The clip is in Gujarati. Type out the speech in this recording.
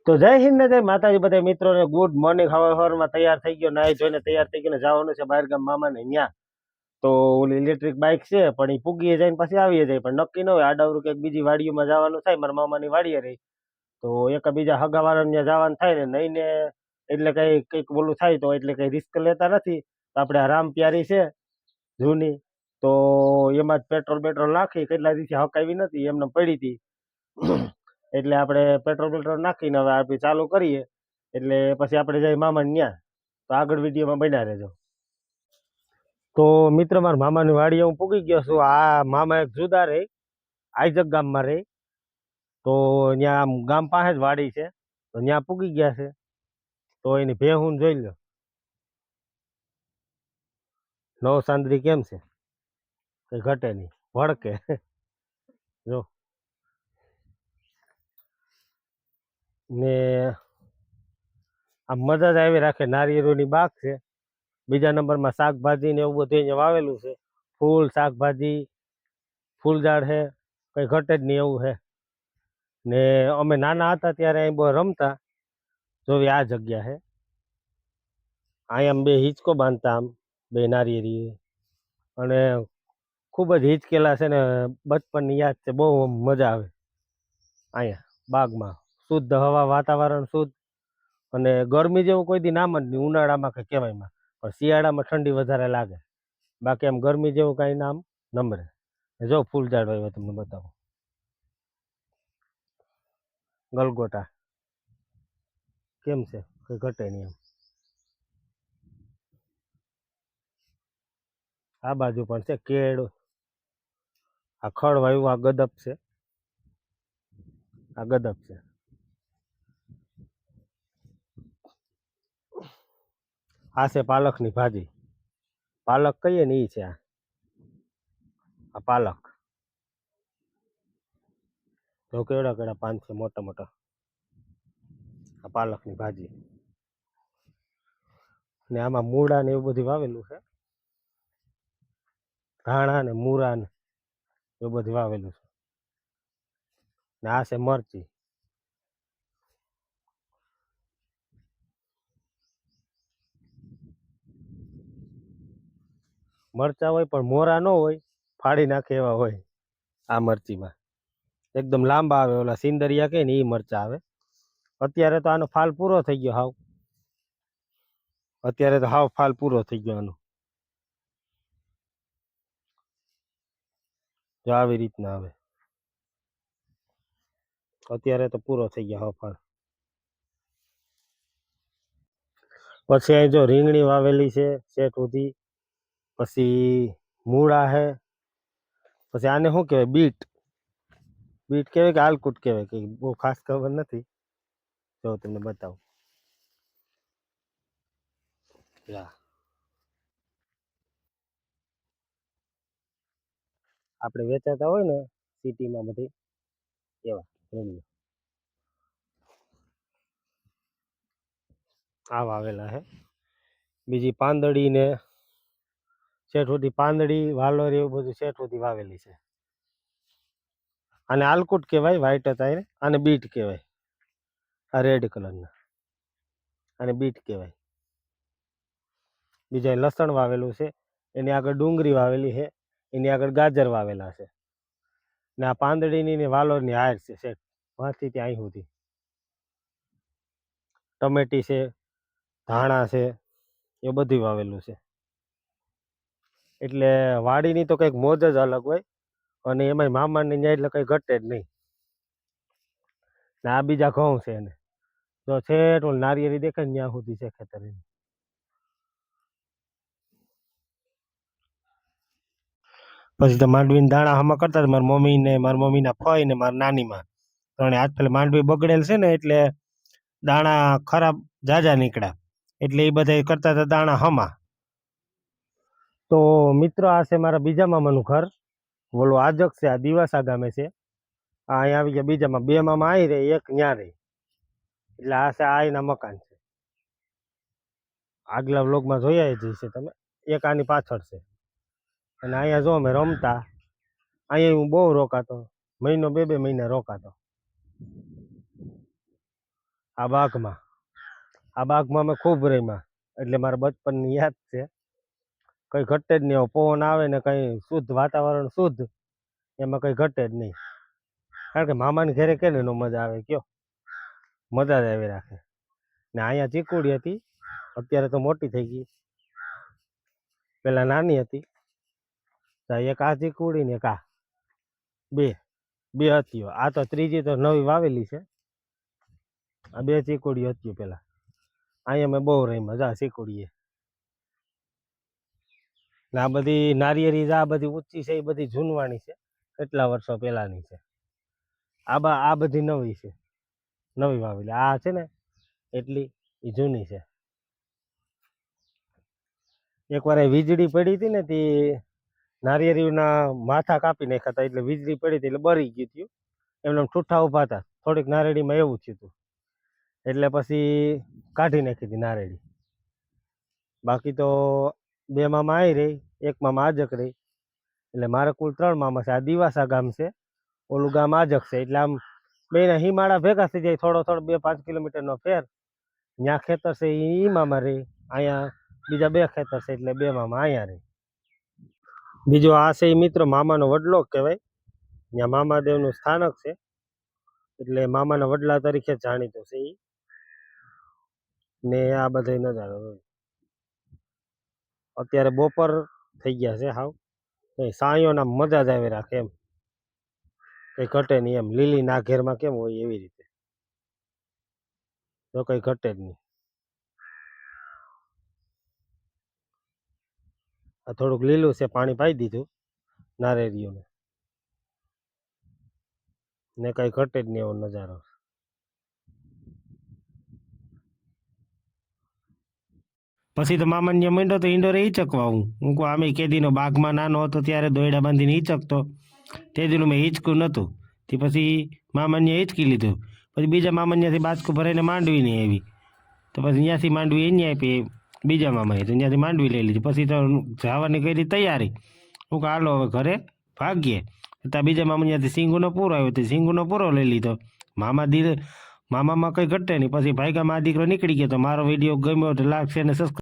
તો જય હિન્દ ને જય માતાજી બધા મિત્રોને ગુડ મોર્નિંગ. હવે સવારમાં તૈયાર થઈ ગયો, નાહી ધોઈને તૈયાર થઈ ગયો ને જવાનું છે બહાર ગામ મામાને ત્યાં. તો ઓલી ઇલેક્ટ્રિક બાઇક છે પણ એ પૂગીએ જાય ને પછી આવીએ જાય, પણ નક્કી ન હોય. આડાવરું કંઈક બીજી વાડીઓમાં જવાનું થાય, મારા મામાની વાડીએ રહી તો એક બીજા હગાવાળાને ત્યાં જવાનું થાય ને નહીં ને, એટલે કંઈક બોલું થાય તો એટલે કંઈ રિસ્ક લેતા નથી. તો આપણે આ રામ પ્યારી છે જૂની, તો એમાં જ પેટ્રોલ નાખી કેટલા દિવસે હકાવી નથી, એમને પડી હતી. એટલે આપણે પેટ્રોલ નાખીને હવે આપણે ચાલુ કરીએ, એટલે પછી આપણે જઈએ મામાને ત્યાં. તો આગળ વિડીયોમાં બન્યા રહેજો. તો મિત્ર, મારા મામાની વાડીએ હું પૂગી ગયો છું. આ મામા એક જુદા રહે, આઈજક ગામમાં રહે. તો ત્યાં આમ ગામ પાસે જ વાડી છે, તો ત્યાં પૂગી ગયા છે. તો એની ભેહું જોઈ લો, નવ સાંદરી કેમ છે, કઈ ઘટે નહીં, ભડકે. જો ને આમ મજા જ આવી રાખે. નારિયેળોની બાગ છે. બીજા નંબરમાં શાકભાજી ને એવું બધું અહીંયા વાવેલું છે. ફૂલ, શાકભાજી, ફૂલઝાડ છે, કઈ ઘટે જ નહીં એવું છે. ને અમે નાના હતા ત્યારે અહીં બહુ રમતા. જોવી આ જગ્યા છે, અહીંયા બે હિંચકો બાંધતા, આમ બે નારિયેળી. અને ખૂબ જ હિંચકેલા છે ને બચપનની યાદ છે. બહુ મજા આવે અહીંયા બાગમાં. શુદ્ધ હવા, વાતાવરણ શુદ્ધ. અને ગરમી જેવું કોઈ દી નામ જ નહીં, ઉનાળામાં કે કહેવાયમાં. પણ શિયાળામાં ઠંડી વધારે લાગે, બાકી આમ ગરમી જેવું કાંઈ નામ નમરે. જો ફૂલ ઝાડ વાવ્યા, તમને બતાવો. ગલગોટા કેમ છે, કઈ ઘટે નહીં. એમ આ બાજુ પણ છે કેળ. આ ખડ વાવ્યું, આ ગદપ છે, આ ગદપ છે. આ છે પાલકની ભાજી. પાલક કહીએ ને એ છે આ પાલક. જો કેવડા કેવડા પાન છે, મોટા મોટા. આ પાલકની ભાજી. ને આમાં મૂળા ને એવું બધું વાવેલું છે. ધાણા ને મૂળા ને એવું બધું વાવેલું છે. ને આ છે મરચી. મરચા હોય પણ મોરા ન હોય, ફાડી નાખે એવા હોય. આ મરચીમાં એકદમ લાંબા આવે, ઓલા સિંદરિયા કે ને એ મરચા આવે. અત્યારે તો આનો ફાલ પૂરો થઈ ગયો હાવ. અત્યારે તો હાવ ફાલ પૂરો થઈ ગયો આનો. જો આવી રીતના આવે, અત્યારે તો પૂરો થઈ ગયો હાવ ફાલ. પછી અહીં જો રીંગણી વાવેલી છે શેઠ સુધી. પછી મૂળા હે. પછી આને શું કહેવાય, બીટ. બીટ કહેવાય કે આલકુટ કહેવાય, કે બહુ ખાસ ખબર નથી. જો તમને બતાવું. આપણે વેચાતા હોય ને સિટીમાં બધી એવા રીંગણી આ વાવેલા હે. બીજી પાંદડી ને શેઠ સુધી પાંદડી, વાલોર એવું બધું શેઠ સુધી વાવેલી છે. આને આલકુટ કહેવાય, વ્હાઈટ હતા એને. આને બીટ કહેવાય, આ રેડ કલરના. આને બીટ કહેવાય. બીજા લસણ વાવેલું છે, એની આગળ ડુંગળી વાવેલી છે, એની આગળ ગાજર વાવેલા છે. ને આ પાંદડીની ને વાલોરની હાર છે શેઠ, વાંથી ત્યાં અહીં સુધી. ટમેટી છે, ધાણા છે, એ બધું વાવેલું છે. એટલે વાડીની તો કંઈક મોજ જ અલગ હોય. અને એમાંય મામાની ત્યાં એટલે કંઈ ઘટે જ નહીં. ને આ બીજા ઘઉં છે એને. જો છેઠ નારિયેળી દેખાય ને ત્યાં સુધી છે ખેતર એનું. પછી તો માંડવીના દાણા હમા કરતા હતા મારી મમ્મી ને, મારી મમ્મીના ફઈ ને મારા નાનીમાં. ત્રણે આજ પેલા માંડવી બગડેલ છે ને, એટલે દાણા ખરાબ જાજા નીકળ્યા, એટલે એ બધા કરતા હતા દાણા હમા. તો મિત્રો, આ છે મારા બીજા મામાનું ઘર. બોલો આજક છે, આ દિવાસા ગામે છે. આ અહીંયા આવી ગયા બીજામાં. બે મામા આવી રહે, એક ન્યા રહે. એટલે આ છે આ એના મકાન છે. આગલા વ્લોગમાં જોયા જઈશે તમે. એક આની પાછળ છે. અને અહીંયા જો અમે રમતા. અહીંયા હું બહુ રોકાતો, મહિનો બે મહિના રોકાતો. આ બાગમાં અમે ખૂબ રમ્યા, એટલે મારા બચપનની યાદ છે. કંઈ ઘટે જ નહીં, પવન આવે ને કંઈ શુદ્ધ વાતાવરણ શુદ્ધ, એમાં કંઈ ઘટે જ નહીં. કારણ કે મામાને ઘરે કે ને નો મજા આવે, કયો મજા જ આવી રાખે. ને અહીંયા ચીકુડી હતી, અત્યારે તો મોટી થઈ ગઈ, પેલા નાની હતી. એક આ ચીકુડી ને એક આ બે હતી. આ તો ત્રીજી તો નવી વાવેલી છે. આ બે ચીકુડી હતી પેલા. અહીંયા મેં બહુ રહી મજા ચીકુડીએ. ને આ બધી નારિયેરી આ બધી ઊંચી છે, એ બધી જૂનવાણી છે, કેટલા વર્ષો પહેલાની છે. આ બધી નવી છે, નવી વાવેલી. આ છે ને એટલી એ જૂની છે. એકવાર વીજળી પડી હતી ને તે નારિયેરીના માથા કાપી નાખ્યા હતા, એટલે વીજળી પડી હતી એટલે બળી ગયું હતું. એમને ઠૂઠા ઉભા હતા, થોડીક નારેડીમાં એવું થયું હતું, એટલે પછી કાઢી નાખી હતી નારેડી. બાકી તો બે મામા આવી રહી, એક મામા આજક રહી, એટલે મારે કુલ 3 મામા છે. આ દિવાસા ગામ છે, ઓલું ગામ આજક છે, એટલે આમ બેના હિમાળા ભેગા થઈ જાય, થોડો 2-5 કિલોમીટરનો ફેર. ત્યાં ખેતર છે એ મામા રહી, અહીંયા બીજા 2 ખેતર છે, એટલે 2 મામા અહીંયા રહી. બીજો આ છે એ મિત્રો મામાનો વડલો કહેવાય, ત્યાં મામાદેવનું સ્થાનક છે, એટલે મામાના વડલા તરીકે જાણીતો છે એ. ને આ બધા નજારો અત્યારે બપોર થઈ ગયા છે, હાવ સાંયોના મજા જ આવી રાખે, એમ કઈ ઘટે નહીં. એમ લીલી નાઘેરમાં કેમ હોય એવી રીતે, તો કઈ ઘટે જ નહીં. આ થોડુંક લીલું છે, પાણી પાઈ દીધું નારેડીઓને, ને કઈ ઘટે જ નહીં એવો નજારો. પછી તો મામાને માંડ્યો તો ઈંડોરે હિંચકવા. હું કહું આમે કેદીનો બાગમાં નાનો હતો ત્યારે દોયડા બાંધીને હિંચકતો, તે દીનું મેં હિંચકું નહોતું. તે પછી મામાને હિંચકી લીધું. પછી બીજા મામાન્યાથી બાજકું ભરાઈને માંડવી નહીં આવી, તો પછી ત્યાંથી માંડવી એની આપી બીજા મામાએ, તો ત્યાંથી માંડવી લઈ લીધી. પછી તો જવાની કરી તૈયારી. હું કહું હાલો હવે ઘરે ભાગીએ. ત્યાં બીજા મામાન્યાથી સિંગુનો પૂરો આવ્યો, તે સિંગુનો પૂરો લઈ લીધો. મામામાં કંઈ ઘટે નહીં. પછી ભાઈગામાં આ દીકરો નીકળી ગયો. તો મારો વિડીયો ગમ્યો તો લાઈક, શેર અને સબસ્ક્રાઈબ